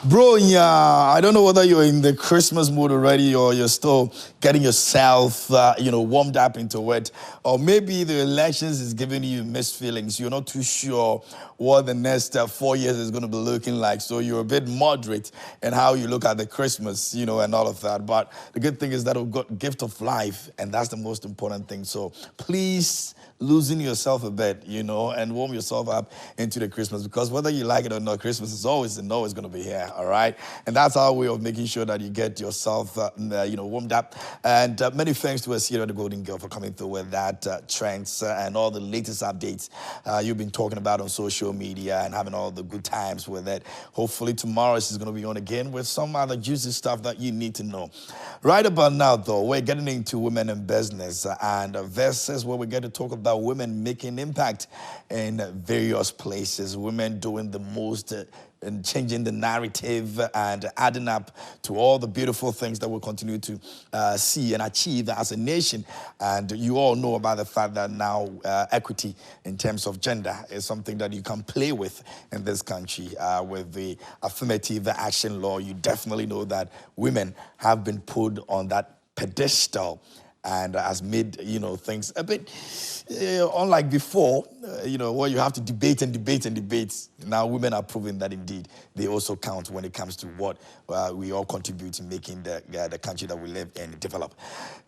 Bro, yeah, I don't know whether you're in the Christmas mood already or you're still getting yourself, warmed up into it. Or maybe the elections is giving you mixed feelings. You're not too sure what the next 4 years is going to be looking like. So you're a bit moderate in how you look at the Christmas, and all of that. But the good thing is that we've got gift of life, and that's the most important thing. So please loosen yourself a bit, and warm yourself up into the Christmas, because whether you like it or not, Christmas is always going to be here, all right? And that's our way of making sure that you get yourself, warmed up. And many thanks to us here at the Golden Girl for coming through with that trends and all the latest updates you've been talking about on social media and having all the good times with it. Hopefully tomorrow she's going to be on again with some other juicy stuff that you need to know. Right about now, though, we're getting into women in business, and this is where we get to talk about women making impact in various places, women doing the most and changing the narrative and adding up to all the beautiful things that we'll continue to see and achieve as a nation. And you all know about the fact that now equity in terms of gender is something that you can play with in this country. With the affirmative action law, you definitely know that women have been put on that pedestal and has made, things a bit unlike before, where you have to debate and debate and debate. Now women are proving that indeed they also count when it comes to what we all contribute to making the country that we live in develop.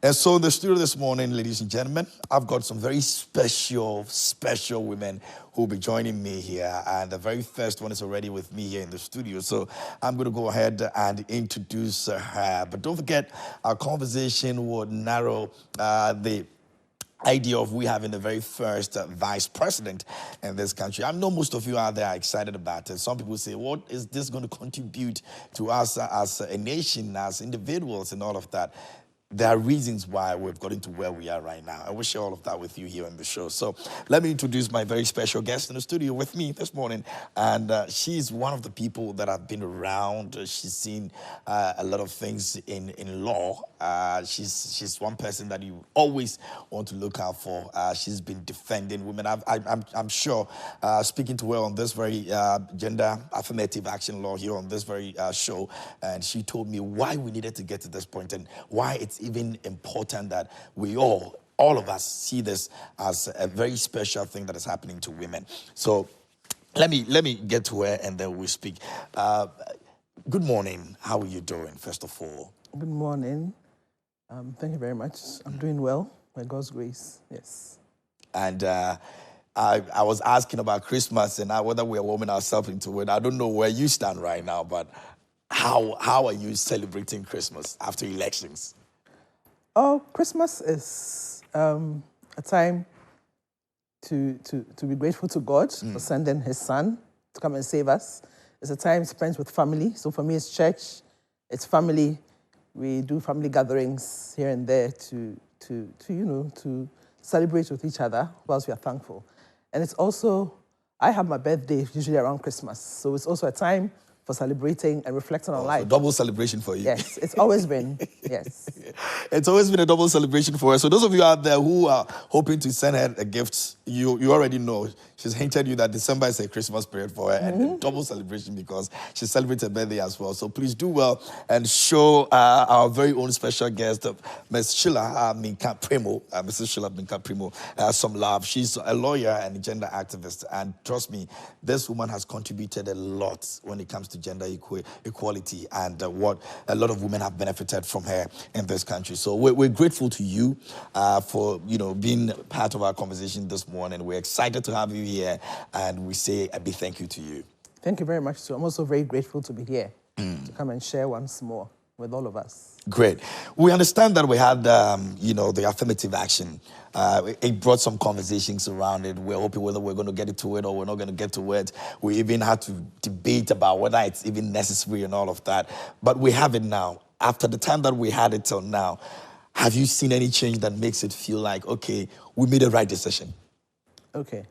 And so in the studio this morning, ladies and gentlemen, I've got some very special women who will be joining me here. And the very first one is already with me here in the studio. So I'm going to go ahead and introduce her. But don't forget, our conversation would narrow the idea of we having the very first vice president in this country. I know most of you out there are excited about it. Some people say, what is this going to contribute to us as a nation, as individuals, and all of that? There are reasons why we've gotten to where we are right now. I will share all of that with you here on the show. So let me introduce my very special guest in the studio with me this morning. And she's one of the people that have been around. She's seen a lot of things in law. She's one person that you always want to look out for. She's been defending women. I'm sure speaking to her on this very gender affirmative action law here on this very show, and she told me why we needed to get to this point and why it's even important that we all of us see this as a very special thing that is happening to women. So let me get to her and then we'll speak. Good morning. How are you doing, first of all? Good morning. Thank you very much. I'm doing well, by God's grace, yes. And I was asking about Christmas and whether we are warming ourselves into it. I don't know where you stand right now, but how are you celebrating Christmas after elections? Oh, Christmas is a time to be grateful to God for sending His Son to come and save us. It's a time spent with family. So for me, it's church, it's family. We do family gatherings here and there to celebrate with each other whilst we are thankful. And it's also, I have my birthday usually around Christmas. So it's also a time for celebrating and reflecting on life. So double celebration for you. Yes, it's always been, yes. It's always been a double celebration for her. So those of you out there who are hoping to send her a gift, you already know. She's hinted you that December is a Christmas period for her and a double celebration because she celebrates her birthday as well. So please do well and show our very own special guest, Ms. Sheila Minkah-Premo, Mrs. Sheila Minkah-Premo, some love. She's a lawyer and a gender activist. And trust me, this woman has contributed a lot when it comes to gender equality and what a lot of women have benefited from her in this country. So we're grateful to you for being part of our conversation this morning. We're excited to have you here, and we say a big thank you to you. Thank you very much, too. I'm also very grateful to be here to come and share once more with all of us. Great. We understand that we had, the affirmative action. It brought some conversations around it. We're hoping whether we're going to get into it or we're not going to get to it. We even had to debate about whether it's even necessary and all of that. But we have it now. After the time that we had it till now, have you seen any change that makes it feel like, okay, we made the right decision? Okay.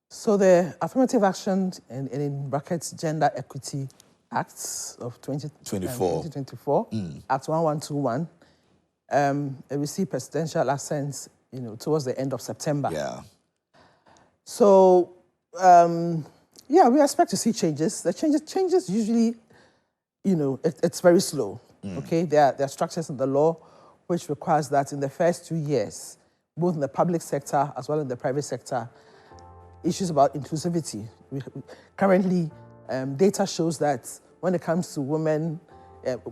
So the Affirmative Action and in brackets Gender Equity Acts of 2024, Act 1121, it received presidential assent, towards the end of September. Yeah. So, we expect to see changes. The changes usually it's very slow. Okay, there are structures in the law which requires that in the first 2 years, both in the public sector as well as in the private sector, issues about inclusivity. Currently, data shows that when it comes to women,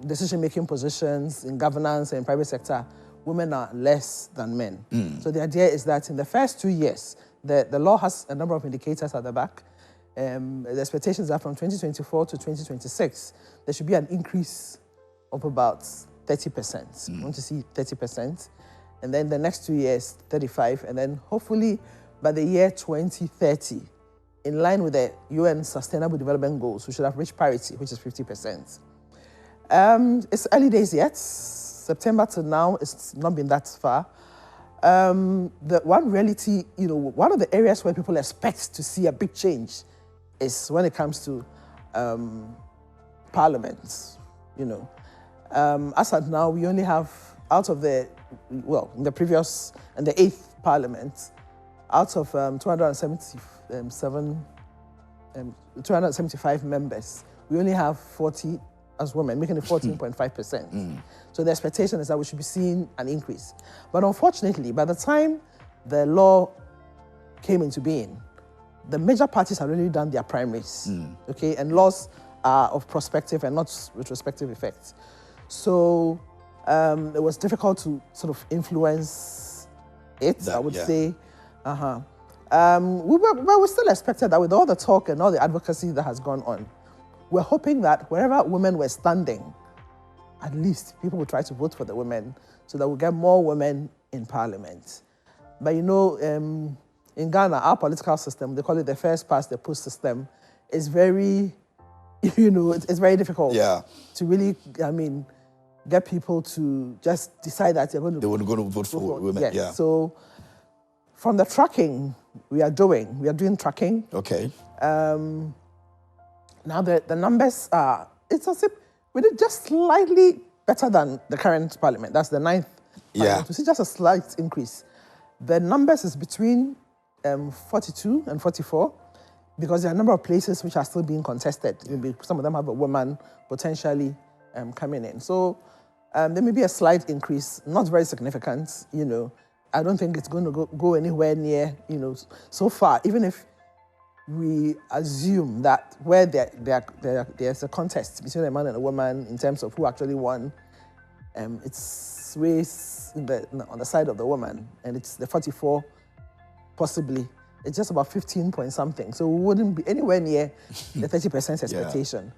decision-making positions in governance and private sector, women are less than men. So the idea is that in the first 2 years, the law has a number of indicators at the back. The expectations are from 2024 to 2026, there should be an increase of about 30%. We want to see 30%. And then the next 2 years, 35. And then hopefully by the year 2030, in line with the UN Sustainable Development Goals, we should have reached parity, which is 50%. It's early days yet. September to now, it's not been that far. The one reality, one of the areas where people expect to see a big change is when it comes to parliament. As at now, we only have out of in the previous and the 8th parliament, out of 275 members, we only have 40 as women, making it 14.5%. So the expectation is that we should be seeing an increase. But unfortunately, by the time the law came into being, the major parties had already done their primaries, okay? And laws are of prospective and not retrospective effects. So it was difficult to sort of influence it, I would say. We still expected that with all the talk and all the advocacy that has gone on, we're hoping that wherever women were standing, at least people will try to vote for the women so that we'll get more women in parliament. But in Ghana, our political system, they call it the first past the post system, is very, it's very difficult to really, get people to just decide that they're going to vote for women. Yes. Yeah. So from the tracking we are doing tracking. Okay. Now the numbers are, it's as if we did just slightly better than the current parliament. That's the 9th parliament. We see just a slight increase. The numbers is between 42 and 44 because there are a number of places which are still being contested. Maybe some of them have a woman potentially coming in. So there may be a slight increase, not very significant, I don't think it's going to go anywhere near, so far, even if we assume that where there's a contest between a man and a woman in terms of who actually won, it's ways on the side of the woman, and it's the 44, possibly. It's just about 15 point something, so we wouldn't be anywhere near the 30% expectation.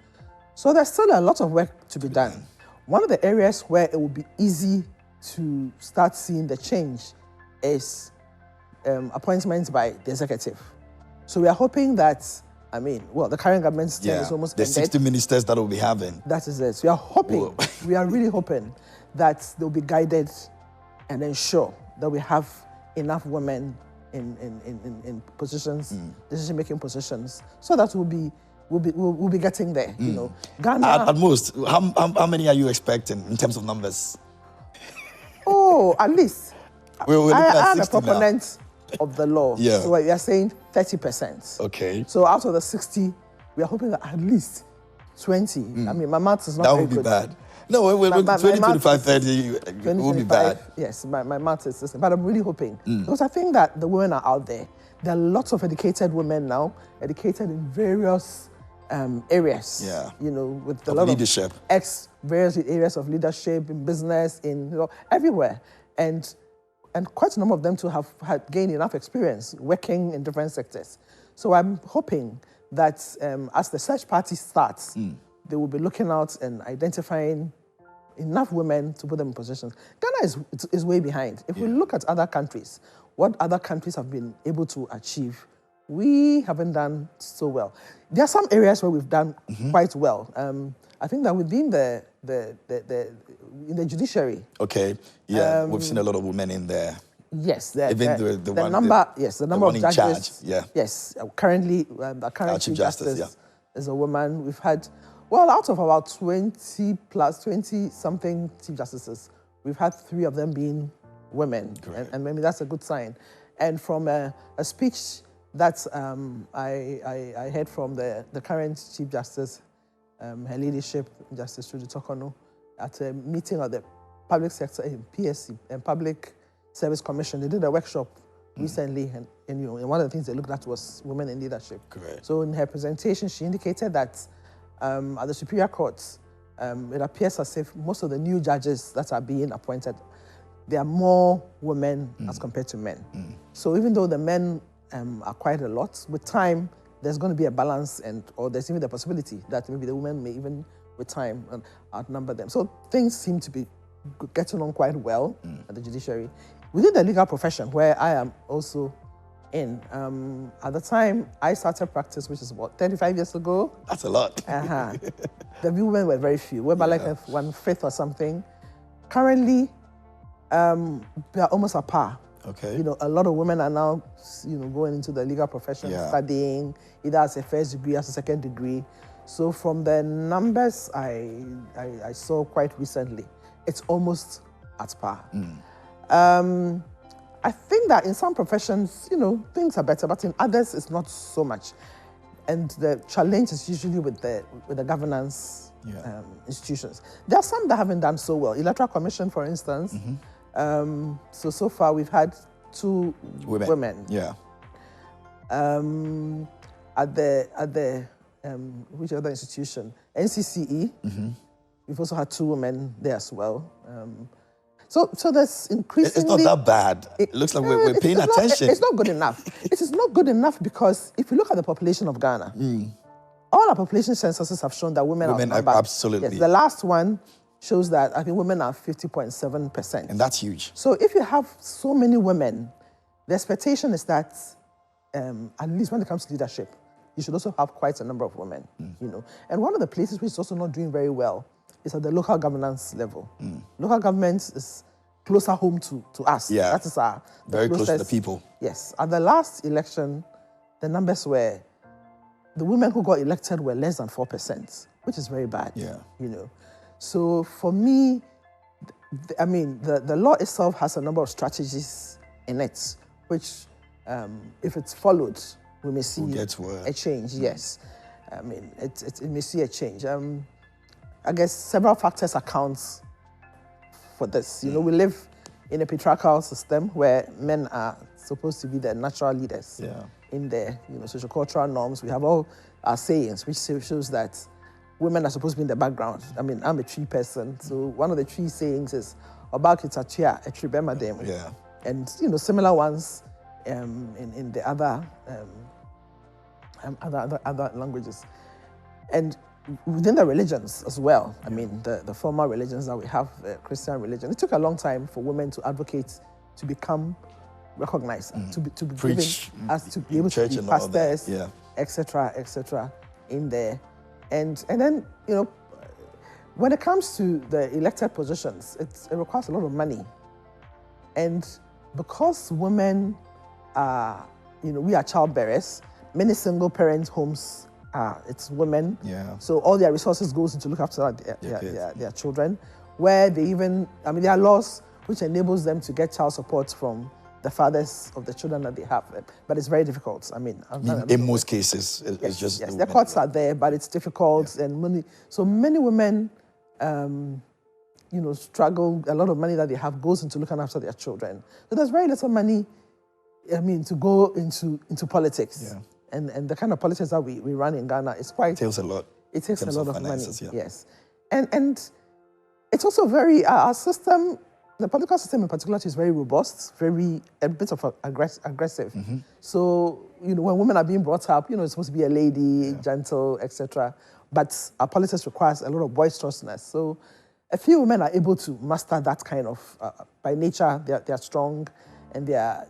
So there's still a lot of work to be done. One of the areas where it would be easy to start seeing the change is appointments by the executive. So we are hoping that, the current government's term is almost ended. The 60 ministers that we'll be having. That is it. So we are hoping, we are really hoping that they'll be guided and ensure that we have enough women in positions, decision-making positions, so that we'll be getting there. Ghana. At most, how many are you expecting in terms of numbers? Oh, at least. I am a proponent of the law. Yeah. So we are saying 30%. Okay. So out of the 60, we are hoping that at least 20. My math is not very good. That would be bad. No, 20, 25, 30 will be bad. Yes, my math is system. But I'm really hoping. Because I think that the women are out there. There are lots of educated women now, educated in various areas. Yeah. with a of lot leadership. of various areas of leadership, in business, everywhere. And quite a number of them too have gained enough experience working in different sectors. So I'm hoping that as the search party starts, they will be looking out and identifying enough women to put them in positions. Ghana is way behind. If we look at other countries, what other countries have been able to achieve, we haven't done so well. There are some areas where we've done quite well. I think that within in the judiciary. Okay, yeah, we've seen a lot of women in there. Yes, the number of judges. Charge, yeah. Yes, currently the current Chief Justice is a woman. We've had, out of about 20 something Chief Justices, we've had 3 of them being women, and maybe that's a good sign. And from a speech that I heard from the current Chief Justice, her leadership, Justice Trudy Tokono, at a meeting of the public sector, PSC, and Public Service Commission. They did a workshop recently, and one of the things they looked at was women in leadership. Correct. So in her presentation, she indicated that at the Superior Courts, it appears as if most of the new judges that are being appointed, there are more women as compared to men. So even though the men are quite a lot, with time, there's going to be a balance, or there's even the possibility that maybe the women may even, with time, outnumber them. So things seem to be getting on quite well at the judiciary. Within the legal profession, where I am also in, at the time I started practice, which is about 35 years ago. That's a lot. The women were very few. We're about like 1/5 or something. Currently, we are almost at par. Okay. A lot of women are now, going into the legal profession, studying either as a first degree, as a second degree. So from the numbers I saw quite recently, it's almost at par. I think that in some professions, things are better, but in others, it's not so much. And the challenge is usually with the governance institutions. There are some that haven't done so well. Electoral Commission, for instance. So far we've had 2 women. Yeah. At the which other institution? NCCE. We've also had 2 women there as well. So there's increasingly... It's not that bad. It looks like we're paying attention. It's not good enough. It is not good enough because if you look at the population of Ghana, all our population censuses have shown that women are absolutely. Yes, the last one shows that I think women are 50.7%. And that's huge. So if you have so many women, the expectation is that at least when it comes to leadership, you should also have quite a number of women, And one of the places which is also not doing very well is at the local governance level. Local government is closer home to us. Yeah. That is our very close to the people. Yes. At the last election, the numbers were, the women who got elected were less than 4%, which is very bad. Yeah. So for me, the law itself has a number of strategies in it, which if it's followed, we may see a change. Yes. It may see a change. I guess several factors account for this. We live in a patriarchal system where men are supposed to be the natural leaders in their sociocultural norms. We have all our sayings, which shows that women are supposed to be in the background. I'm a tree person, so one of the tree sayings is "Oba kitachia etribema dem." Yeah. And similar ones in the other languages, and within the religions as well. The former religions that we have, the Christian religion. It took a long time for women to advocate to become recognized, to be preach, given, as to be able to be pastors, etc., in there. And then, when it comes to the elected positions, it requires a lot of money. And because women are, we are childbearers, many single parent homes it's women. Yeah. So all their resources goes into look after their children, where they even, there are laws which enables them to get child support from the fathers of the children that they have. But it's very difficult. In most cases, it's just... Yes, the courts are there, but it's difficult and money. So many women, struggle. A lot of money that they have goes into looking after their children. So there's very little money, to go into politics. Yeah. And the kind of politics that we run in Ghana is quite... It takes a lot. It takes a lot of finances, money, yes. And it's also very... our system, the political system in particular, is very robust, a bit of aggressive. So, when women are being brought up, it's supposed to be a lady, gentle, etc. But our politics requires a lot of boisterousness. So a few women are able to master that kind of... by nature, they're strong, and they're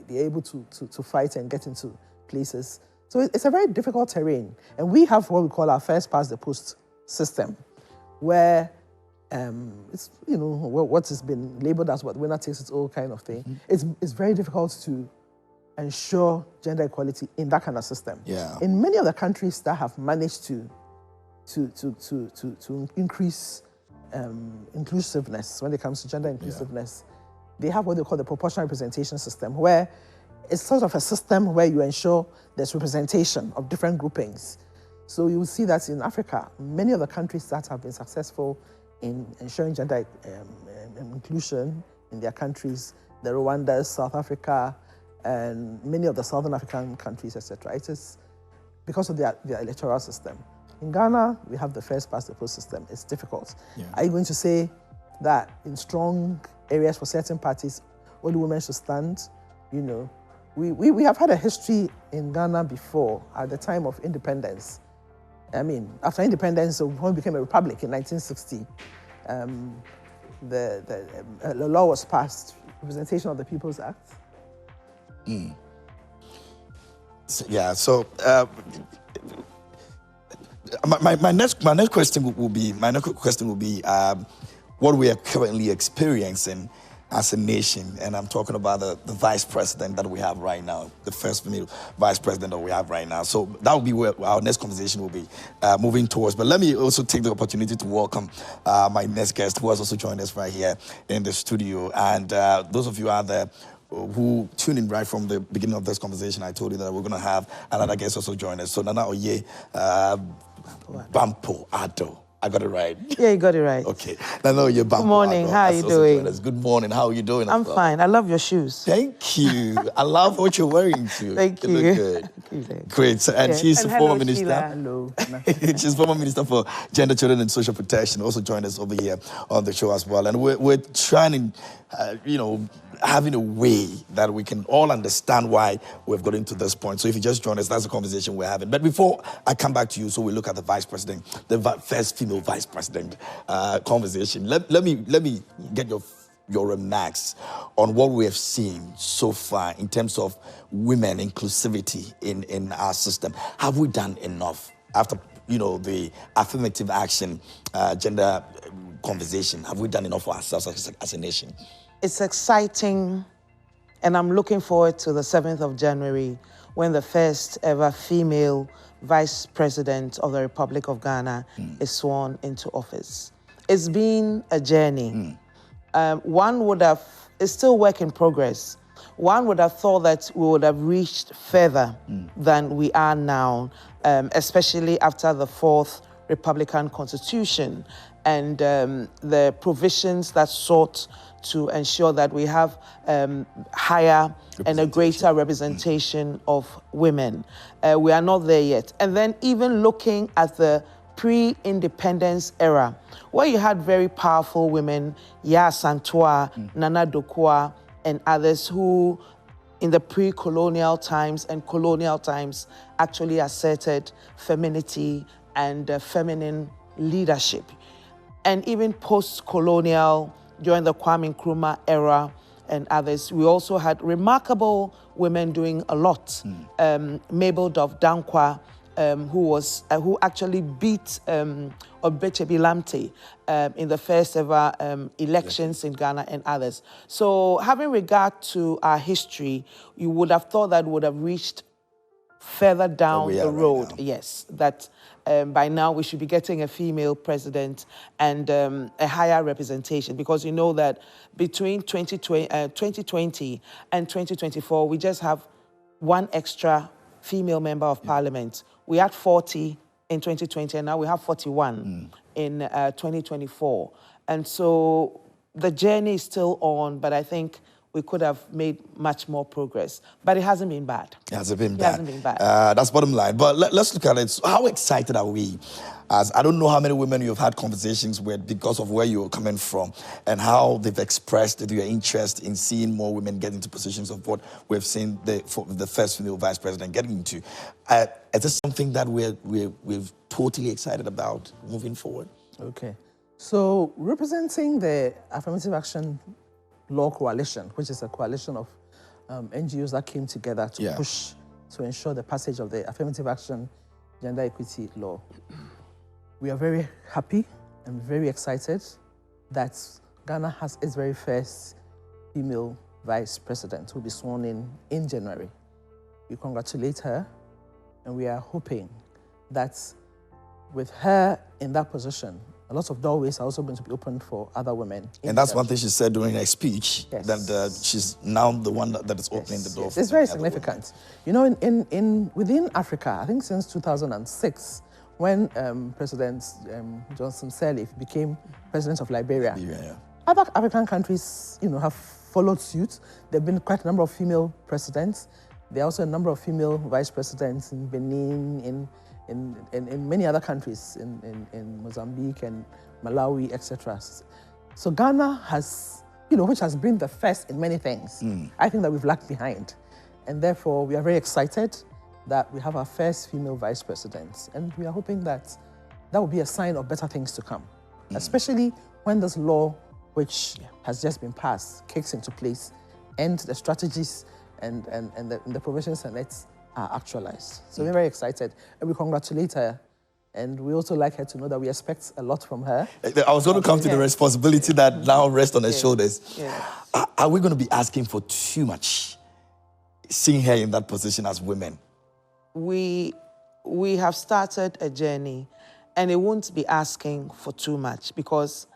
able to fight and get into places. So it's a very difficult terrain. And we have what we call our first past the post system, where it's, what has been labeled as what winner takes its own kind of thing. It's very difficult to ensure gender equality in that kind of system. Yeah. In many of the countries that have managed to increase inclusiveness, when it comes to gender inclusiveness, they have what they call the proportional representation system, where it's sort of a system where you ensure there's representation of different groupings. So you will see that in Africa, many of the countries that have been successful in ensuring gender inclusion in their countries, the Rwandas, South Africa, and many of the Southern African countries, etc. It is because of their electoral system. In Ghana, we have the first past the post system. It's difficult. Yeah. Are you going to say that in strong areas for certain parties, only women should stand? You know, we have had a history in Ghana before, at the time of independence. I mean, after independence, when we became a republic in 1960, the law was passed, Representation of the People's Act. So, my next question will be what we are currently experiencing as a nation, and I'm talking about the vice president that we have right now, the first female vice president that we have right now. So that will be where our next conversation will be moving towards. But let me also take the opportunity to welcome my next guest, who has also joined us right here in the studio. And those of you out there who tuned in right from the beginning of this conversation, I told you that we're going to have another guest also join us. So Naana Oye Bampo Ado. I got it right. Yeah, you got it right. Okay. Naana Oye Bampo. Good morning. How are you doing? Good morning. How are you doing? I'm fine. I love your shoes. Thank you. I love what you're wearing too. Thank you. You look good. Great. So, and she's the former minister. Sheila. Hello. She's former minister for Gender, Children, and Social Protection. Also joined us over here on the show as well. And we're trying to, having a way that we can all understand why we've gotten to this point. So if you just join us, that's the conversation we're having. But before I come back to you, so we look at the vice president, the first female vice president conversation. Let me get your remarks on what we have seen so far in terms of women inclusivity in our system. Have we done enough after the affirmative action gender conversation? Have we done enough for ourselves as a nation? It's exciting, and I'm looking forward to the 7th of January when the first ever female vice president of the Republic of Ghana is sworn into office. It's been a journey. It's still work in progress. One would have thought that we would have reached further than we are now, especially after the 4th Republican Constitution and the provisions that sought to ensure that we have higher and a greater representation of women. We are not there yet. And then even looking at the pre-independence era, where you had very powerful women, Ya Santua, Nana Dokua, and others who, in the pre-colonial times and colonial times, actually asserted femininity and feminine leadership. And even post-colonial, during the Kwame Nkrumah era and others, we also had remarkable women doing a lot. Mabel Dove Dankwa, who actually beat Obechebi Lamte in the first ever elections in Ghana and others. So having regard to our history, you would have thought that we would have reached further down the road. Right, yes, that by now we should be getting a female president and a higher representation, because you know that between 2020 and 2024, we just have one extra female member of parliament. We had 40 in 2020, and now we have 41 in 2024. And so the journey is still on, but I think we could have made much more progress. But it hasn't been bad. It hasn't been bad. It hasn't been bad. That's bottom line. But let's look at it. So how excited are we? As I don't know how many women you've had conversations with because of where you're coming from and how they've expressed their interest in seeing more women get into positions of what we've seen the first female vice president getting into. Is this something that we're totally excited about moving forward? Okay. So representing the Affirmative Action Law Coalition, which is a coalition of NGOs that came together to push to ensure the passage of the Affirmative Action Gender Equity Law. We are very happy and very excited that Ghana has its very first female vice president who will be sworn in January. We congratulate her, and we are hoping that with her in that position, a lot of doorways are also going to be opened for other women. And that's one thing she said during her speech, that she's now the one that is opening the door. Yes. It's very significant. You know, within Africa, I think since 2006, when President Johnson Sirleaf became president of Liberia, Yeah. other African countries, have followed suit. There have been quite a number of female presidents. There are also a number of female vice presidents in Benin, in many other countries, in Mozambique and Malawi, etc. So Ghana has, which has been the first in many things. I think that we've lagged behind. And therefore, we are very excited that we have our first female vice president. And we are hoping that that will be a sign of better things to come, especially when this law, which has just been passed, kicks into place, and the strategies and the provisions and it are actualized. So we're very excited, and we congratulate her. And we also like her to know that we expect a lot from her. I was going to come to the responsibility that now rests on her shoulders. Yeah. Are we going to be asking for too much, seeing her in that position as women? We have started a journey, and it won't be asking for too much, because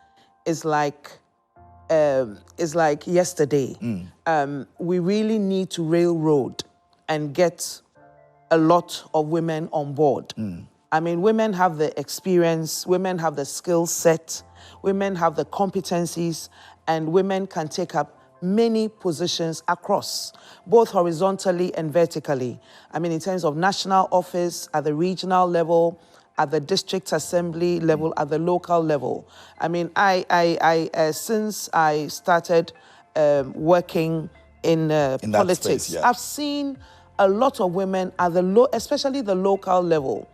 it's like yesterday. We really need to railroad and get a lot of women on board. I mean, women have the experience, women have the skill set, women have the competencies, and women can take up many positions across, both horizontally and vertically. I mean, in terms of national office, at the regional level, at the district assembly level, at the local level. I mean, since I started working in politics, space, I've seen a lot of women at especially the local level.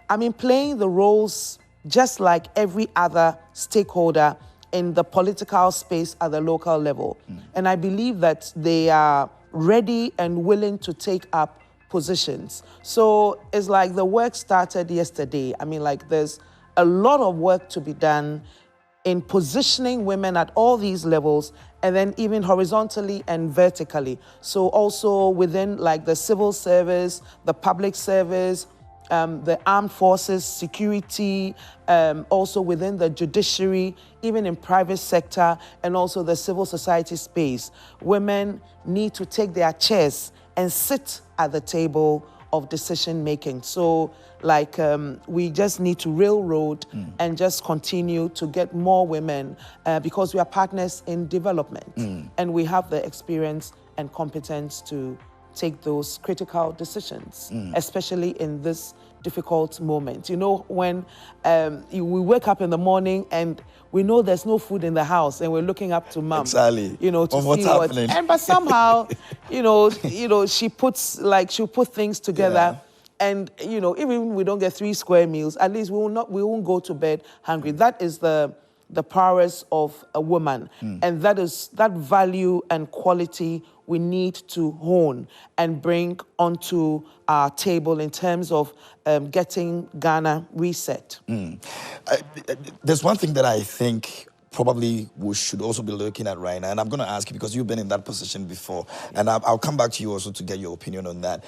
I mean, playing the roles just like every other stakeholder in the political space at the local level. And I believe that they are ready and willing to take up positions. So it's like the work started yesterday. I mean, like, there's a lot of work to be done in positioning women at all these levels, and then even horizontally and vertically. So also within, like, the civil service, the public service, the armed forces, security, also within the judiciary, even in private sector, and also the civil society space. Women need to take their chairs and sit at the table of decision making. So, like, we just need to railroad and just continue to get more women, because we are partners in development, and we have the experience and competence to take those critical decisions, especially in this difficult moment. You know, when we wake up in the morning and we know there's no food in the house, and we're looking up to mom, Exactly. to what's see happening. but somehow, she'll put things together. And even we don't get 3 square meals, at least we won't go to bed hungry. That is the prowess of a woman, and that value and quality we need to hone and bring onto our table in terms of getting Ghana reset. There's one thing that I think probably we should also be looking at right now, and I'm going to ask you because you've been in that position before, and I'll come back to you also to get your opinion on that.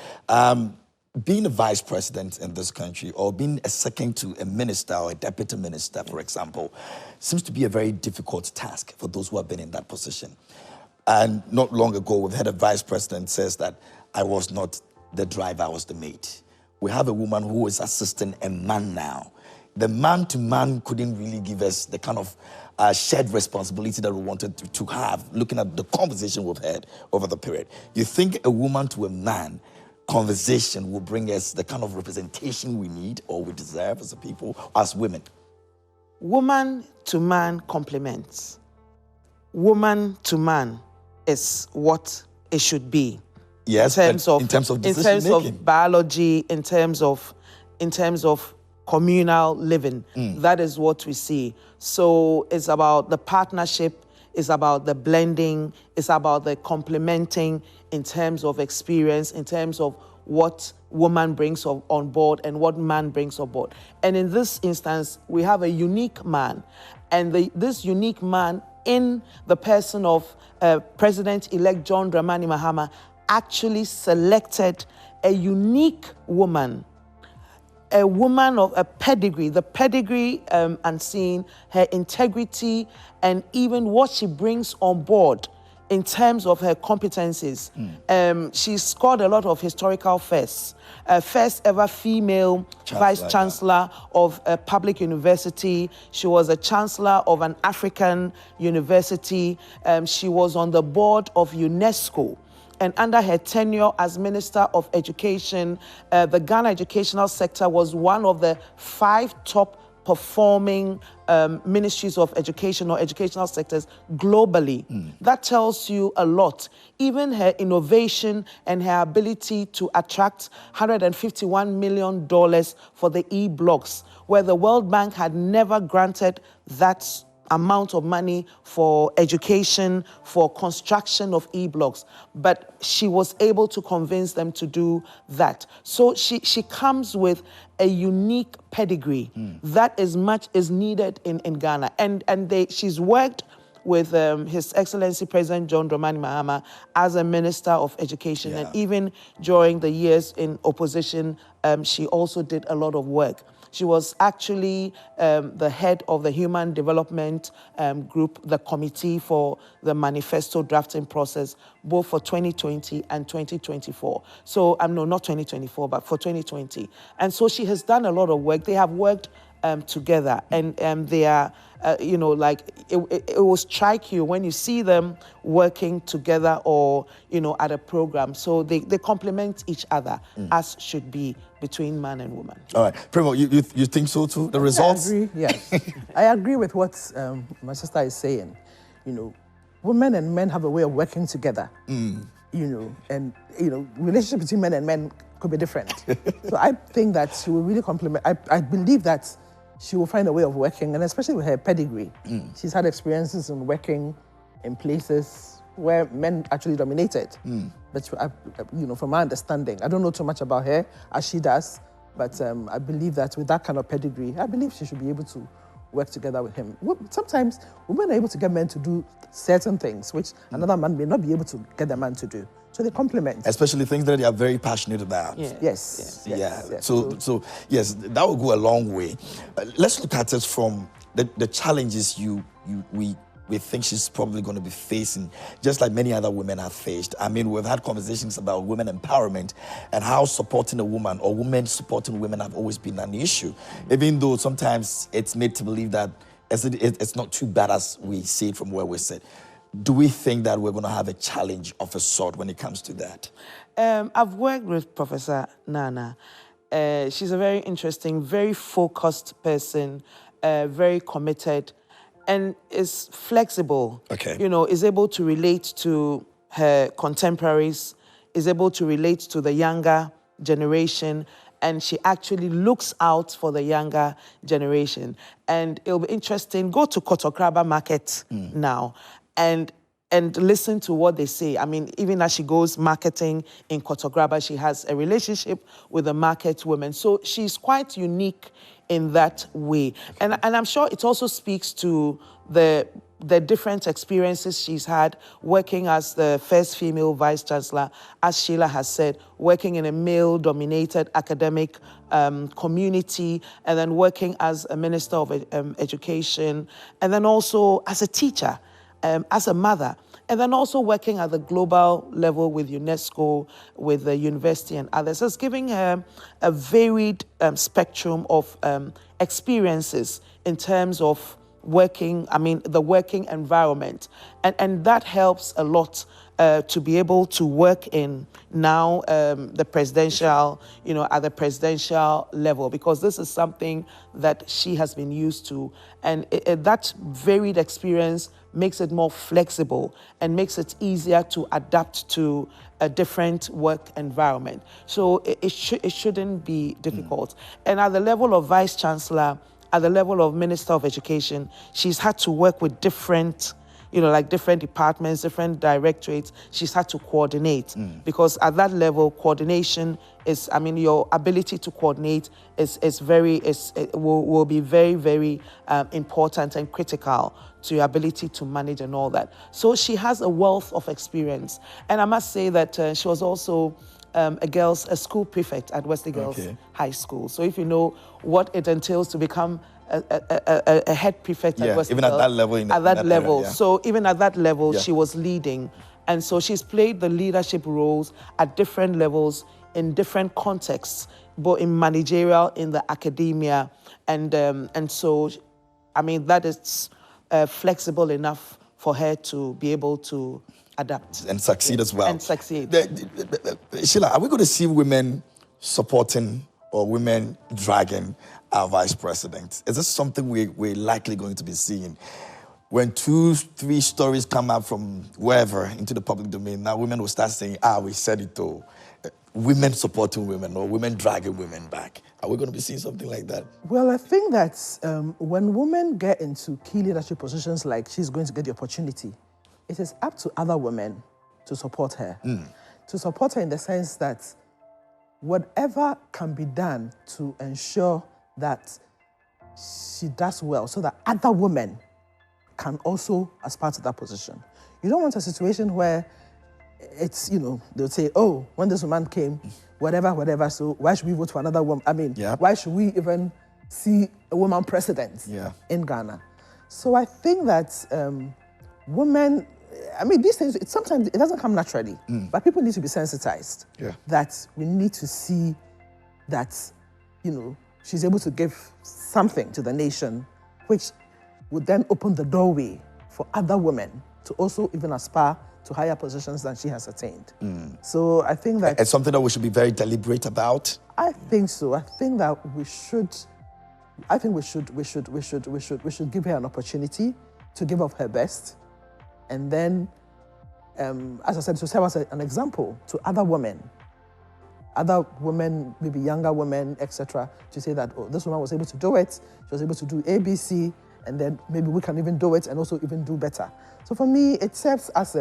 Being a vice president in this country, or being a second to a minister or a deputy minister, for example, seems to be a very difficult task for those who have been in that position. And not long ago, we've had a vice president says that I was not the driver, I was the mate. We have a woman who is assisting a man now. The man-to-man couldn't really give us the kind of shared responsibility that we wanted to have, looking at the conversation we've had over the period. You think a woman to a man conversation will bring us the kind of representation we need or we deserve as a people, as women? Woman to man complements. Woman to man is what it should be. Yes, in terms of biology, in terms of communal living. That is what we see. So it's about the partnership, it's about the blending, it's about the complementing in terms of experience, in terms of what woman brings on board and what man brings on board. And in this instance, we have a unique man. And this unique man, in the person of President-elect John Dramani Mahama, actually selected a unique woman, a woman of a pedigree, the pedigree unseen, her integrity, and even what she brings on board in terms of her competencies. She scored a lot of historical firsts. First ever female vice chancellor of a public university. She was a chancellor of an African university. She was on the board of UNESCO. And under her tenure as Minister of Education, the Ghana educational sector was one of the 5 top performing ministries of education or educational sectors globally. That tells you a lot. Even her innovation and her ability to attract $151 million for the e-blocks, where the World Bank had never granted that amount of money for education, for construction of e-blocks, but she was able to convince them to do that. So she comes with a unique pedigree that is much is needed in Ghana. And she's worked with His Excellency President John Dramani Mahama as a Minister of Education. And even during the years in opposition, she also did a lot of work. She was actually the head of the Human Development Group, the committee for the manifesto drafting process, both for 2020 and 2024. So, no, not 2024, but for 2020. And so she has done a lot of work. They have worked together, and they are, like it will strike you when you see them working together or, at a program. So they complement each other, as should be between man and woman. All right. Premo, you think so too? The results? I agree, yes. I agree with what my sister is saying. Women and men have a way of working together. Relationship between men and men could be different. So I think that she will really complement. I believe that she will find a way of working, and especially with her pedigree. She's had experiences in working in places where men actually dominated. But from my understanding, I don't know too much about her as she does, but I believe that with that kind of pedigree, I believe she should be able to work together with him. Sometimes women are able to get men to do certain things, which another man may not be able to get the man to do. So they complement. Especially things that they are very passionate about. Yes. So yes, that will go a long way. Let's look at it from the challenges we think she's probably going to be facing, just like many other women have faced. I mean, we've had conversations about women empowerment and how supporting a woman or women supporting women have always been an issue, even though sometimes it's made to believe that it's not too bad as we see it from where we sit. Do we think that we're going to have a challenge of a sort when it comes to that? I've worked with Professor Naana. She's a very interesting, very focused person, very committed, and is flexible. Okay. Is able to relate to her contemporaries, is able to relate to the younger generation, and she actually looks out for the younger generation. And it'll be interesting, go to Kotokraba Market now and listen to what they say. I mean, even as she goes marketing in Kotokraba, she has a relationship with the market women. So she's quite unique in that way. And I'm sure it also speaks to the different experiences she's had working as the first female vice chancellor, as Sheila has said, working in a male-dominated academic community, and then working as a minister of education, and then also as a teacher, as a mother, and then also working at the global level with UNESCO, with the university and others. It's giving her a varied spectrum of experiences in terms of the working environment. And that helps a lot to be able to work in now the presidential, at the presidential level, because this is something that she has been used to. And that varied experience makes it more flexible and makes it easier to adapt to a different work environment. So it shouldn't be difficult. And at the level of vice chancellor, at the level of Minister of Education, she's had to work with different, different departments, different directorates. She's had to coordinate because at that level, coordination is, your ability to coordinate will be very, very important and critical to your ability to manage and all that. So she has a wealth of experience. And I must say that she was also a school prefect at Wesley Girls High School. So if you know what it entails to become a head prefect at Wesley even Girls, at that level. At that level. Area, So even at that level, she was leading. And so she's played the leadership roles at different levels in different contexts, both in managerial, in the academia. And so, I mean, that is flexible enough for her to be able to adapt. And succeed as well. And succeed. Sheila, are we going to see women supporting or women dragging our vice president? Is this something we're likely going to be seeing? When 2-3 stories come out from wherever into the public domain, now women will start saying, we said it though. Women supporting women or women dragging women back. Are we going to be seeing something like that? Well, I think that when women get into key leadership positions like she's going to get the opportunity, it is up to other women to support her. To support her in the sense that whatever can be done to ensure that she does well so that other women can also aspire to that position. You don't want a situation where it's, they'll say, oh, when this woman came, whatever, so why should we vote for another woman? I mean, why should we even see a woman president in Ghana? So I think that women, I mean, these things, sometimes it doesn't come naturally, but people need to be sensitized that we need to see that, she's able to give something to the nation, which would then open the doorway for other women to also even aspire to higher positions than she has attained. So I think that it's something that we should be very deliberate about. I think so. I think that we should give her an opportunity to give of her best, and then, as I said, to serve as an example to other women, maybe younger women, etc., to say that, oh, this woman was able to do it. She was able to do ABC. And then maybe we can even do it and also even do better. So for me, it serves as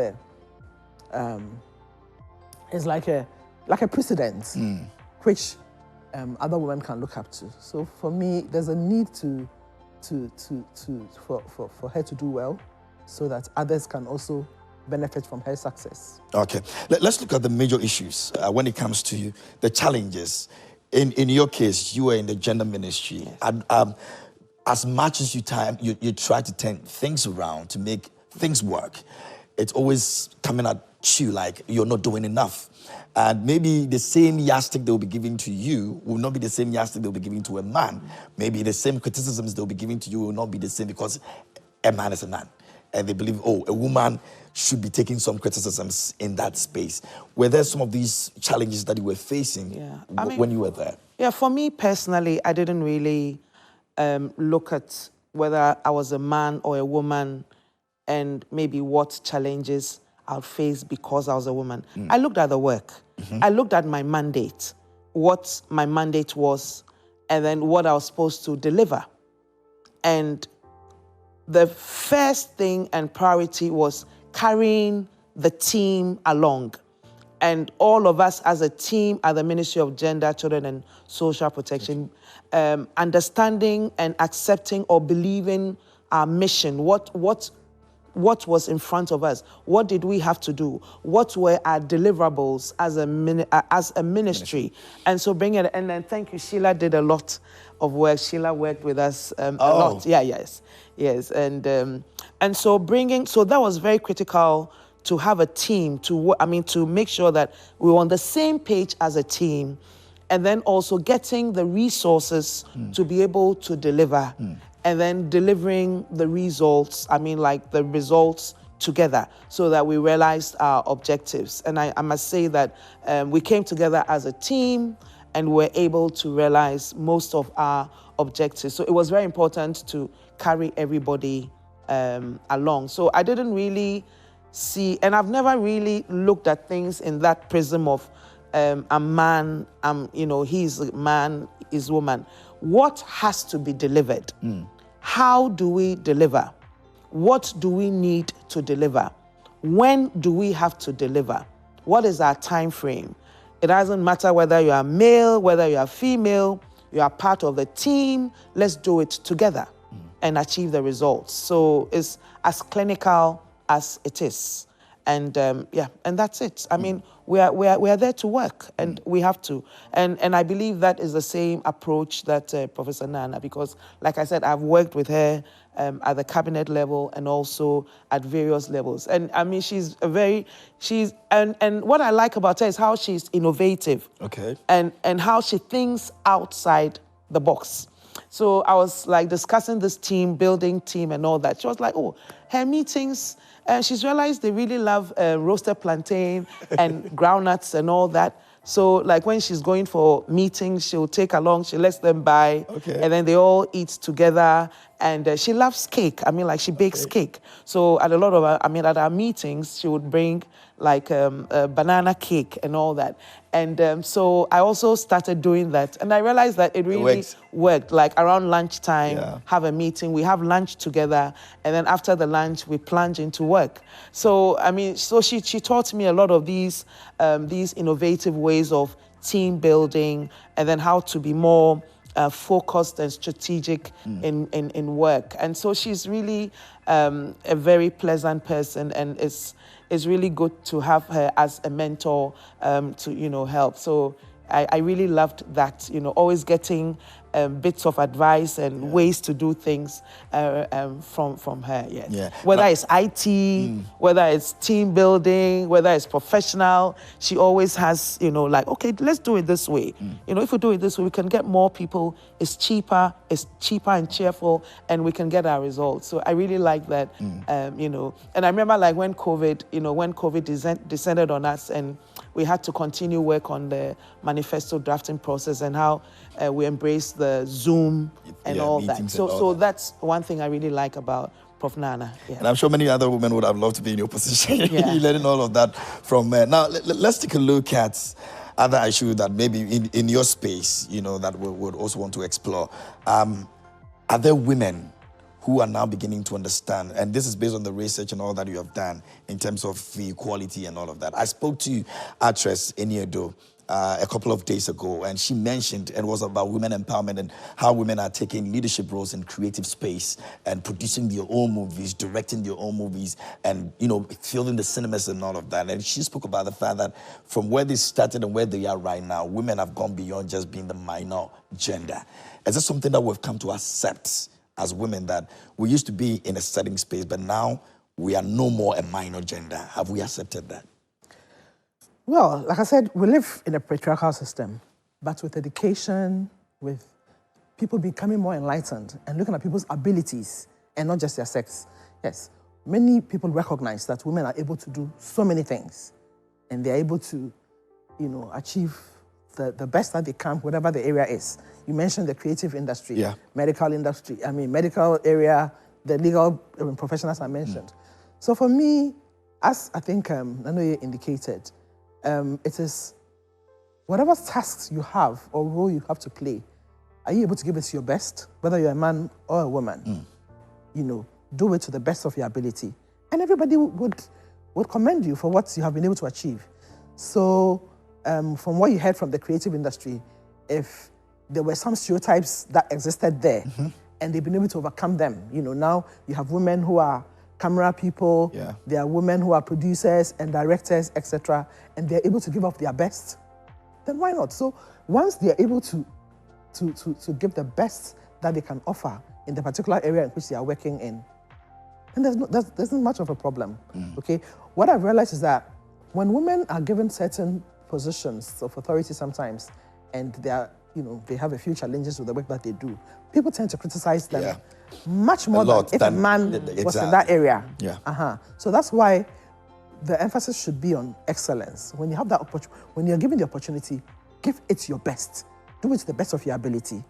it's like a precedent, which other women can look up to. So for me, there's a need for her to do well, so that others can also benefit from her success. Okay, let's look at the major issues when it comes to the challenges. In your case, you were in the gender ministry. As much as you try to turn things around to make things work, it's always coming at you like you're not doing enough. And maybe the same yardstick they'll be giving to you will not be the same yardstick they'll be giving to a man. Maybe the same criticisms they'll be giving to you will not be the same because a man is a man. And they believe, a woman should be taking some criticisms in that space. Were there some of these challenges that you were facing when you were there? Yeah, for me personally, I didn't really look at whether I was a man or a woman and maybe what challenges I'll face because I was a woman. I looked at the work. I looked at my mandate, what my mandate was, and then what I was supposed to deliver. And the first thing and priority was carrying the team along. And all of us as a team at the Ministry of Gender, Children and Social Protection, understanding and accepting or believing our mission, what was in front of us, what did we have to do, what were our deliverables as a ministry. And so bring it, and then thank you, Sheila did a lot of work. Sheila worked with us a lot. Yes. And so so that was very critical to have a team, to make sure that we were on the same page as a team, and then also getting the resources to be able to deliver, and then delivering the results, the results together, so that we realized our objectives. And I must say that we came together as a team and were able to realize most of our objectives. So it was very important to carry everybody along. So I didn't really see, and I've never really looked at things in that prism of a man, he's a man, is woman. What has to be delivered? How do we deliver? What do we need to deliver? When do we have to deliver? What is our time frame? It doesn't matter whether you are male, whether you are female, you are part of the team. Let's do it together and achieve the results. So it's as clinical as it is. And and that's it. we are there to work, and we have to. And I believe that is the same approach that Professor Naana, because like I said, I've worked with her at the cabinet level and also at various levels. And I mean, and what I like about her is how she's innovative. Okay. And how she thinks outside the box. So I was like discussing this building team and all that. She was like, oh, her meetings, she's realized they really love roasted plantain and groundnuts and all that. So like when she's going for meetings, she'll take along, she lets them buy, and then they all eat together. And she loves cake. I mean, like she bakes cake. So at at our meetings, she would bring like a banana cake and all that. And so I also started doing that. And I realized that it really worked. Like around lunchtime, have a meeting, we have lunch together. And then after the lunch, we plunge into work. So, I mean, so she taught me a lot of these innovative ways of team building and then how to be more focused and strategic in work. And so she's really a very pleasant person, and it's really good to have her as a mentor to, help. So I really loved that, always getting bits of advice and ways to do things from her. Yes. Yeah. Whether it's IT, whether it's team building, whether it's professional, she always has, like, okay, let's do it this way. If we do it this way, we can get more people. It's cheaper and cheerful, and we can get our results. So I really like that, And I remember like when COVID descended on us, and we had to continue work on the manifesto drafting process and how we embraced the Zoom and all that. So that's one thing I really like about Prof. Naana. Yeah. And I'm sure many other women would have loved to be in your position. You're learning all of that from now. Let's take a look at other issues that maybe in your space, that we would also want to explore. Are there women who are now beginning to understand, and this is based on the research and all that you have done in terms of the equality and all of that? I spoke to actress Eniodo a couple of days ago, and she mentioned it was about women empowerment and how women are taking leadership roles in creative space and producing their own movies, directing their own movies, and filling the cinemas and all of that. And she spoke about the fact that from where they started and where they are right now, women have gone beyond just being the minor gender. Is this something that we've come to accept as women, that we used to be in a certain space, but now we are no more a minor gender? Have we accepted that? Well, like I said, we live in a patriarchal system, but with education, with people becoming more enlightened and looking at people's abilities and not just their sex. Yes, many people recognize that women are able to do so many things, and they're able to, achieve the best that they can, whatever the area is. You mentioned the creative industry, medical industry, medical area, the legal professionals I mentioned. So for me, as I think Nanoye indicated, it is whatever tasks you have or role you have to play, are you able to give it your best, whether you're a man or a woman? Do it to the best of your ability. And everybody would commend you for what you have been able to achieve. So from what you heard from the creative industry, if there were some stereotypes that existed there, and they've been able to overcome them. Now you have women who are camera people, there are women who are producers and directors, etc., and they're able to give up their best, then why not? So once they're able to give the best that they can offer in the particular area in which they are working in, then there's not much of a problem, okay? What I've realized is that when women are given certain positions of authority sometimes, and they are, they have a few challenges with the work that they do, people tend to criticize them much more than if a man was in that area. So that's why the emphasis should be on excellence. When you have that opportunity, when you're given the opportunity, give it your best. Do it to the best of your ability,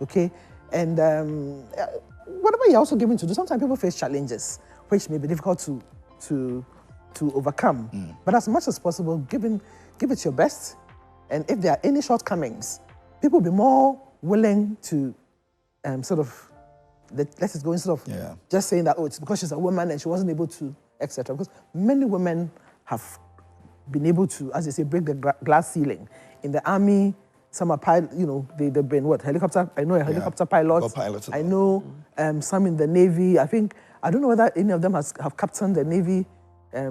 okay? And whatever you're also given to do, sometimes people face challenges which may be difficult to overcome. But as much as possible, give it your best. And if there are any shortcomings, people will be more willing to let it go instead of just saying that, oh, it's because she's a woman and she wasn't able to, etc. Because many women have been able to, as they say, break the glass ceiling. In the army, some are they've been helicopter. I know a helicopter pilot. I know some in the Navy. I don't know whether any of them have captained the Navy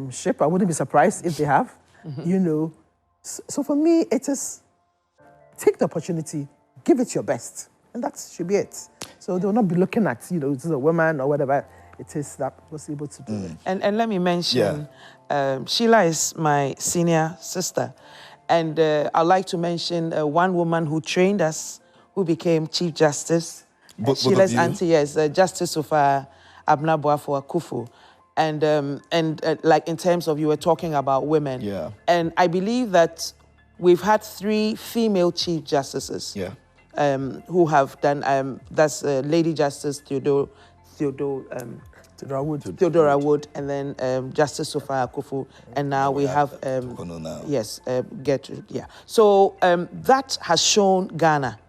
ship. I wouldn't be surprised if they have. So for me, it is take the opportunity, give it your best, and that should be it. So they'll not be looking at, this is a woman or whatever it is that was able to do it. And let me mention, Sheila is my senior sister. And I'd like to mention one woman who trained us, who became Chief Justice. Sheila's auntie, yes, Justice of Abna Boafo Akufo. And like in terms of, you were talking about women. Yeah. And I believe that we've had 3 female Chief Justices. Yeah. Who have done, that's Lady Justice Theodora Wood, and then Justice Sophia Akufo, and now we have, yes, Gertrude, yeah. So that has shown Ghana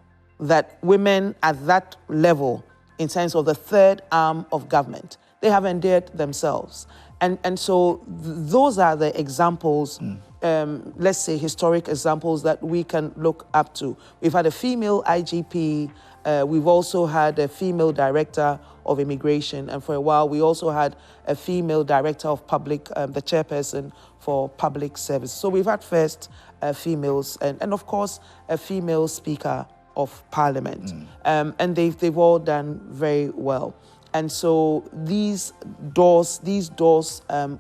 that women at that level, in terms of the third arm of government, they have endeared themselves. And so those are the examples, let's say historic examples that we can look up to. We've had a female IGP, we've also had a female director of immigration, and for a while we also had a female director of public, the chairperson for public service. So we've had first females, and of course a female speaker of parliament, and they've all done very well. And so these doors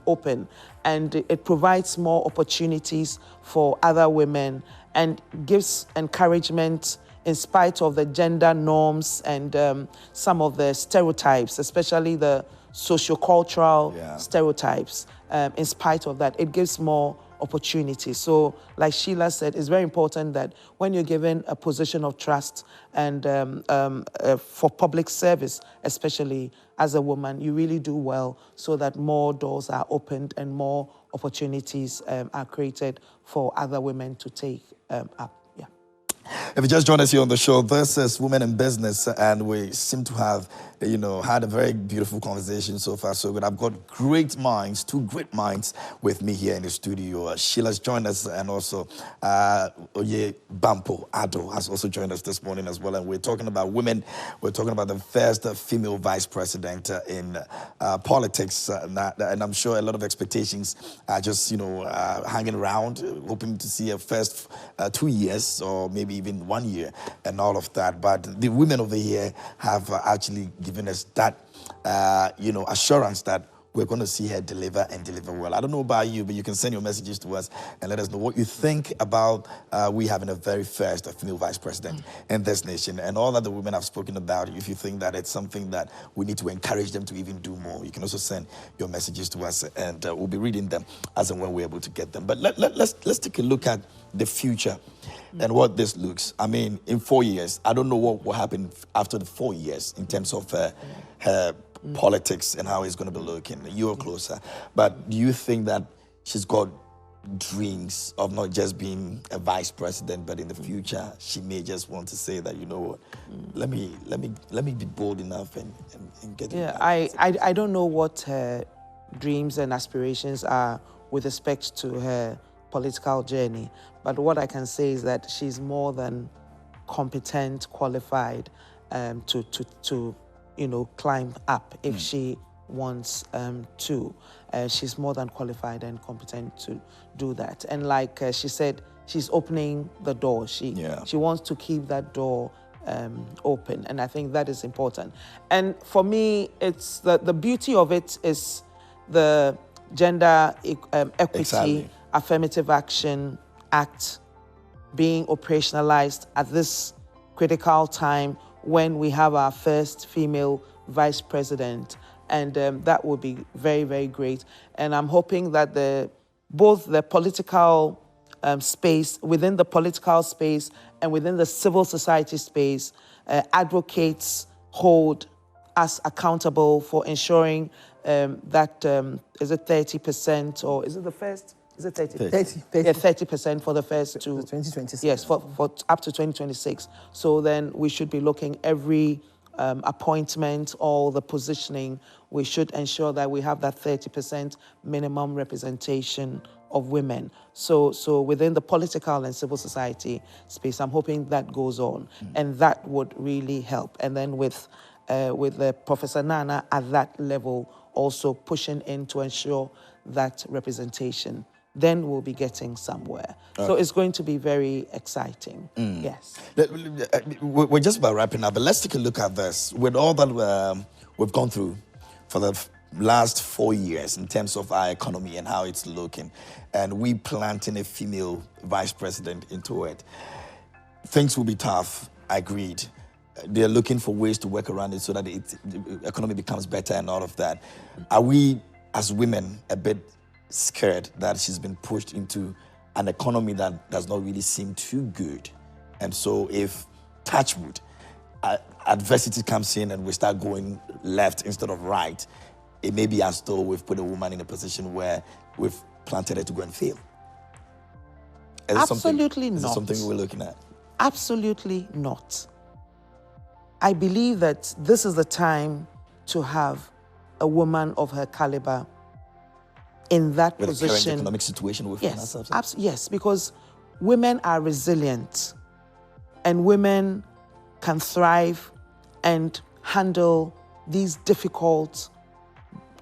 open, and it provides more opportunities for other women and gives encouragement in spite of the gender norms and some of the stereotypes, especially the sociocultural stereotypes. In spite of that, it gives more opportunities. So like Sheila said, it's very important that when you're given a position of trust and for public service, especially as a woman, you really do well so that more doors are opened and more opportunities are created for other women to take up. If you just joined us here on the show, this is Women in Business, and we seem to have, had a very beautiful conversation so far, so good. I've got great minds, 2 great minds with me here in the studio. Sheila's joined us, and also Oye Bampo Ado has also joined us this morning as well, and we're talking about women. We're talking about the first female vice president in politics, and I'm sure a lot of expectations are just, hanging around, hoping to see a first 2 years or maybe even 1 year and all of that. But the women over here have actually given us that, assurance that we're going to see her deliver and deliver well. I don't know about you, but you can send your messages to us and let us know what you think about we having a very first female vice president in this nation, and all that the women have spoken about. If you think that it's something that we need to encourage them to even do more, you can also send your messages to us, and we'll be reading them as and when we're able to get them. But let's take a look at the future and what this looks. I mean, in 4 years, I don't know what will happen after the 4 years in terms of her politics and how it's going to be looking. You're closer. But do you think that she's got dreams of not just being a vice president, but in the future she may just want to say that, what, let me be bold enough and get it. I don't know what her dreams and aspirations are with respect to her political journey, but what I can say is that she's more than competent, qualified to climb up if she wants to. She's more than qualified and competent to do that. And like she said, she's opening the door. She wants to keep that door open, and I think that is important. And for me, it's the beauty of it is the Gender Equity Affirmative Action Act being operationalized at this critical time when we have our first female vice president, and that will be very, very great. And I'm hoping that both the political space, within the political space and within the civil society space, advocates hold us accountable for ensuring that, is it 30%, or is it the first? Is it 30? 30. Yeah, 30% for the first two. 2026. Yes, for up to 2026. So then we should be looking every appointment, all the positioning, we should ensure that we have that 30% minimum representation of women. So within the political and civil society space, I'm hoping that goes on, and that would really help. And then with the Professor Naana at that level, also pushing in to ensure that representation then we'll be getting somewhere. So it's going to be very exciting. Yes. We're just about wrapping up, but let's take a look at this. With all that we've gone through for the last 4 years in terms of our economy and how it's looking, and we planting a female vice president into it, things will be tough, agreed. They're looking for ways to work around it so that the economy becomes better and all of that. Are we, as women, a bit scared that she's been pushed into an economy that does not really seem too good? And so if, touch wood, adversity comes in and we start going left instead of right, it may be as though we've put a woman in a position where we've planted her to go and fail. Absolutely not. Is it something we're looking at? Absolutely not. I believe that this is the time to have a woman of her caliber in that With position. the current economic situation we find ourselves in? Yes, because women are resilient and women can thrive and handle these difficult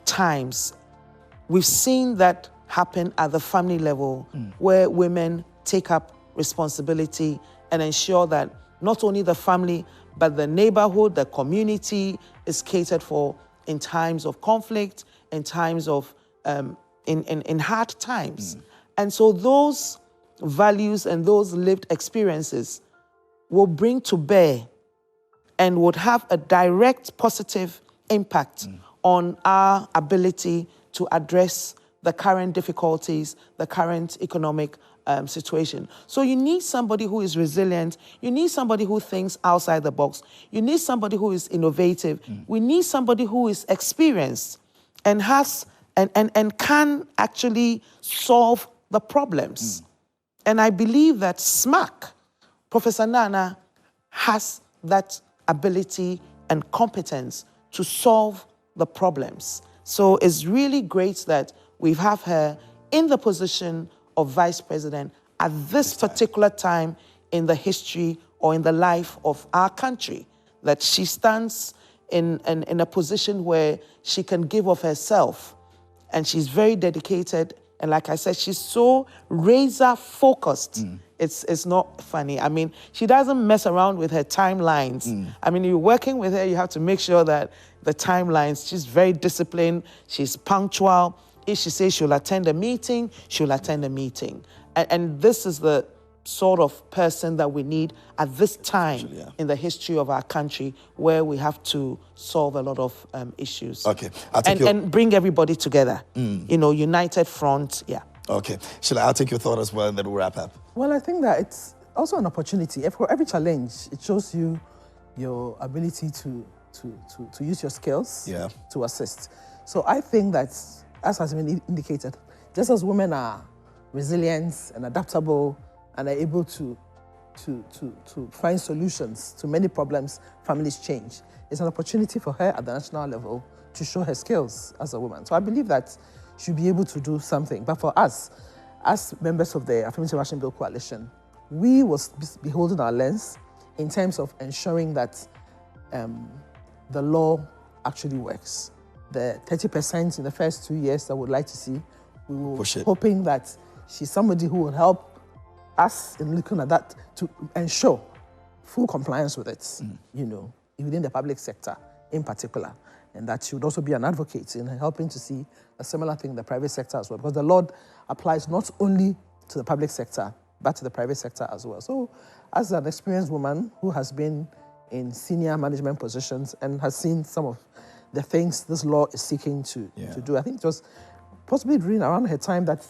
times. We've seen that happen at the family level, where women take up responsibility and ensure that not only the family, but the neighborhood, the community is catered for in times of conflict, in times of, in hard times. And so those values and those lived experiences will bring to bear and would have a direct positive impact on our ability to address the current difficulties, the current economic situation. So you need somebody who is resilient. You need somebody who thinks outside the box. You need somebody who is innovative. We need somebody who is experienced and has and can actually solve the problems. And I believe that SMAC, Professor Naana, has that ability and competence to solve the problems. So it's really great that we have her in the position of vice president at this particular time in the history or in the life of our country, that she stands in a position where she can give of herself, and she's very dedicated. And like I said, she's so razor focused. It's not funny. I mean, she doesn't mess around with her timelines. I mean, you're working with her, you have to make sure that the timelines, she's very disciplined, she's punctual. If she says she'll attend a meeting, she'll attend a meeting. And this is the sort of person that we need at this time in the history of our country, where we have to solve a lot of issues. Okay. And bring everybody together. You know, united front, Okay. Sheila, I'll take your thought as well, and then we'll wrap up. Well, I think that it's also an opportunity. For every challenge, it shows you your ability to use your skills to assist. So I think that, as has been indicated, just as women are resilient and adaptable and are able to find solutions to many problems families change, it's an opportunity for her at the national level to show her skills as a woman. So I believe that she'll be able to do something. But for us, as members of the Affirmative Action Bill Coalition, we will be holding our lens in terms of ensuring that the law actually works. The 30% in the first 2 years that we'd like to see, we will be hoping that she's somebody who will help us in looking at that to ensure full compliance with it, you know, within the public sector in particular. And that she would also be an advocate in helping to see a similar thing in the private sector as well, because the law applies not only to the public sector, but to the private sector as well. So as an experienced woman who has been in senior management positions and has seen some of the things this law is seeking to do, I think it was possibly during around her time that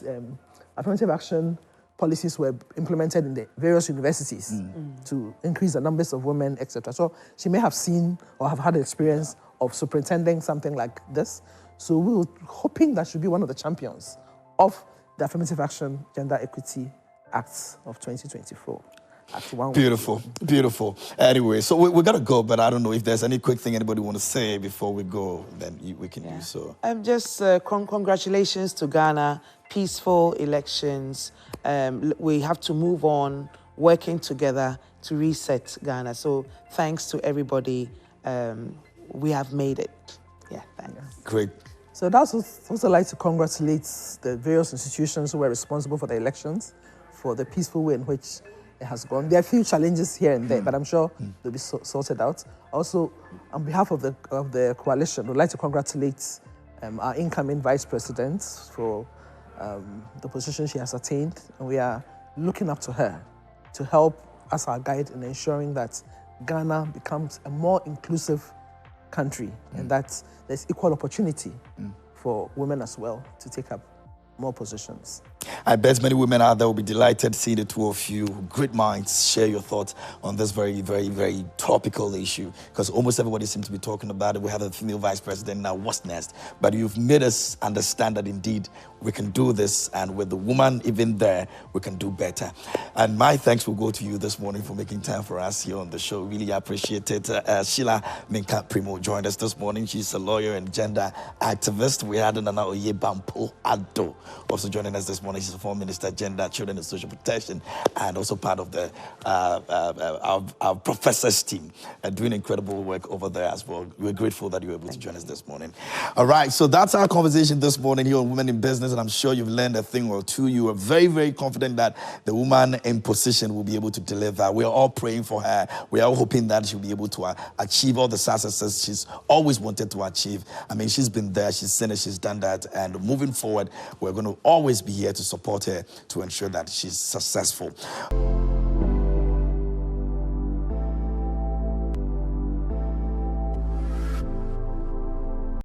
affirmative action policies were implemented in the various universities to increase the numbers of women, etc. So she may have seen or have had experience of superintending something like this. So we were hoping that she'll be one of the champions of the Affirmative Action Gender Equity Act of 2024. Beautiful, beautiful. Anyway, so we got to go, but I don't know if there's any quick thing anybody want to say before we go, then we can do so. Just congratulations to Ghana, peaceful elections. We have to move on, working together to reset Ghana. So thanks to everybody. We have made it. Yeah, thanks. Great. So I'd also like to congratulate the various institutions who were responsible for the elections, for the peaceful way in which it has gone. There are a few challenges here and there, but I'm sure they'll be sorted out. Also, on behalf of the coalition, we'd like to congratulate our incoming Vice President for the position she has attained, and we are looking up to her to help as our guide in ensuring that Ghana becomes a more inclusive country and that there's equal opportunity for women as well to take up more positions. I bet many women out there will be delighted to see the two of you, great minds, share your thoughts on this very, very, very topical issue, because almost everybody seems to be talking about it. We have a female vice president now, what's next? But you've made us understand that indeed we can do this, and with the woman even there, we can do better. And my thanks will go to you this morning for making time for us here on the show. Really appreciate it. Sheila Minkah-Premo joined us this morning. She's a lawyer and gender activist. We had Naana Bampo Ado also joining us this morning. She's a former minister, gender, children and social protection, and also part of the our professors team, doing incredible work over there as well. We're grateful that you were able to join us this morning. All right, so that's our conversation this morning here on Women in Business, and I'm sure you've learned a thing or two. You are very, very confident that the woman in position will be able to deliver. We are all praying for her. We are all hoping that she'll be able to achieve all the successes she's always wanted to achieve. I mean, she's been there, she's seen it, she's done that, and moving forward, we're going to always be here to support her to ensure that she's successful.